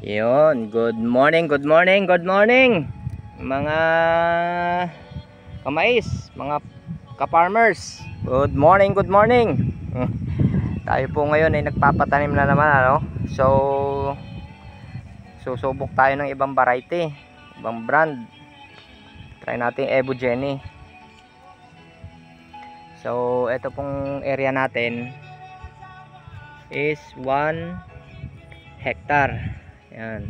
Yun, good morning, good morning, good morning mga kamais, mga ka-farmers. Good morning, good morning. Tayo po ngayon ay nagpapatanim na naman, ano? So, susubok tayo ng ibang variety, ibang brand. Try natin Evo Jenny. So, ito pong area natin is 1 hectare. Yan.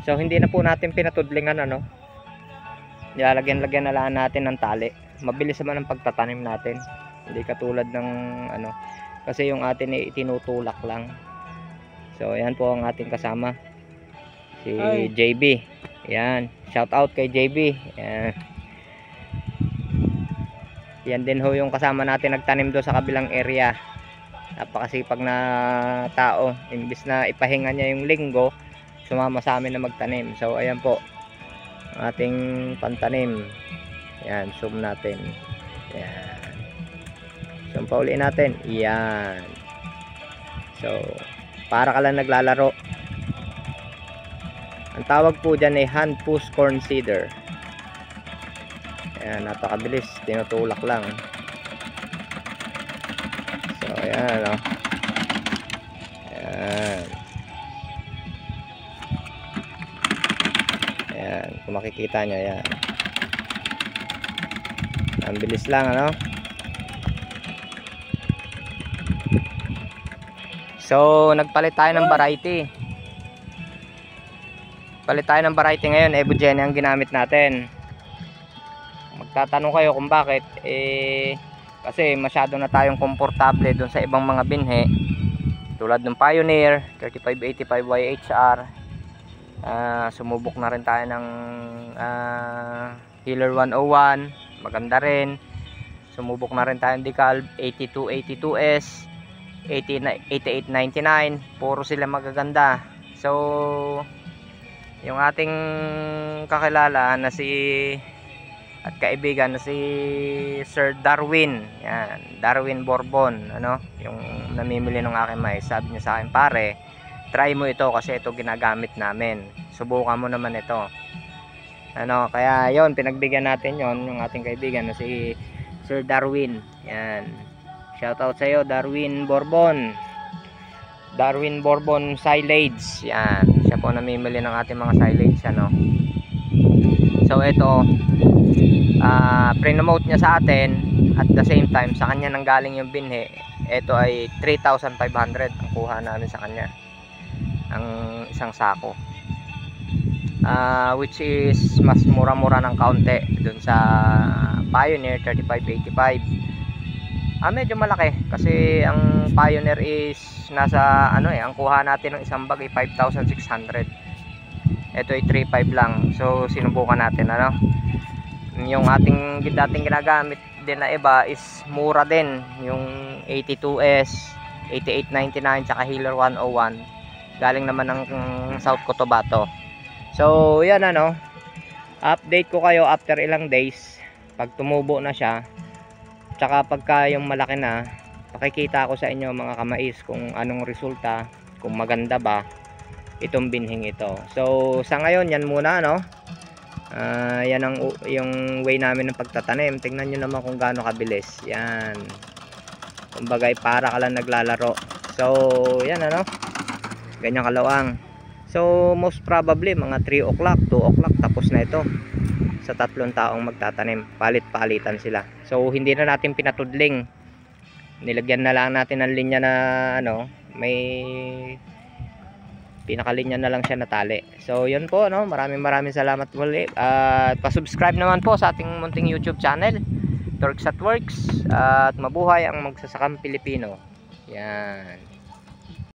So hindi na po natin pinatudlingan, ano. Nilalagyan-lagyan na lang natin ng tali. Mabilis naman ang pagtatanim natin. Hindi katulad ng ano, kasi yung atin ay tinutulak lang. So ayan po ang ating kasama. Si JB. Yan. Shout out kay JB. Yan. Yan din ho yung kasama natin nagtanim do sa kabilang area. Napakasipag na tao. Imbis na ipahinga niya yung linggo, sumama sa amin na magtanim. So ayan po ang ating pantanim. Yan, zoom natin. Yan. Zoom pa uli natin. Yan. So para ka lang naglalaro. Ang tawag po dyan ay hand push corn seeder. Yan, napakabilis. Tinutulak lang. So ayan, no? Ayan. Ayan, kung makikita nyo, ayan. Ang bilis lang, ano? So nagpalit tayo ng variety. Palit tayo ng variety ngayon. Evo Jenny ang ginamit natin. Magtatanong kayo kung bakit, kasi masyado na tayong komportable dun sa ibang mga binhe tulad ng Pioneer 3585 YHR. Sumubok na rin tayo ng Healer 101, maganda rin. Sumubok na rin tayo ng Decal 8282S, 8899, puro sila magaganda. So yung ating kakilala na si at kaibigan na si Sir Darwin, yan, Darwin Bourbon, ano, yung namimili ng aking mais, sabi niya sa akin, pare, try mo ito kasi ito ginagamit namin, subukan mo naman ito, ano. Kaya yon, pinagbigyan natin yon, yung ating kaibigan na si Sir Darwin. Yan, shout out sa iyo, Darwin Bourbon. Darwin Bourbon silage, yan, siya po namimili ng ating mga silage, ano. So ito, pre-nomote niya sa atin, at the same time sa kanya nanggaling yung binhe. Ito ay 3,500 ang kuha namin sa kanya, ang isang sako, which is mas mura-mura ng kaunti dun sa Pioneer 3585. Medyo malaki kasi ang Pioneer is nasa ano, ang kuha natin ng isang bag ay 5,600. Ito ay 3,500 lang. So sinubukan natin, ano. Yung ating dating ginagamit din na iba is mura din, yung 82S 8899 tsaka Healer 101, galing naman ng South Cotabato. So yan, ano, update ko kayo after ilang days pag tumubo na siya, tsaka pagka yung malaki na, pakikita ko sa inyo mga kamais kung anong resulta, kung maganda ba itong binhing ito. So sa ngayon yan muna, no. Yan ang yung way namin ng pagtatanim. Tingnan nyo naman kung gaano kabilis. Yan, kumbaga para ka lang naglalaro. So yan, ano, ganyan kalawang. So most probably mga 3 o'clock 2 o'clock tapos na ito sa 3 taong magtatanim. Palit-palitan sila. So hindi na natin pinatudling, nilagyan na lang natin ng linya na ano, may pinakalinya na lang siya na tali. So yun po, no, maraming salamat muli, at pa-subscribe naman po sa ating munting YouTube channel, Torx at Works, at mabuhay ang magsasakang Pilipino. Yan.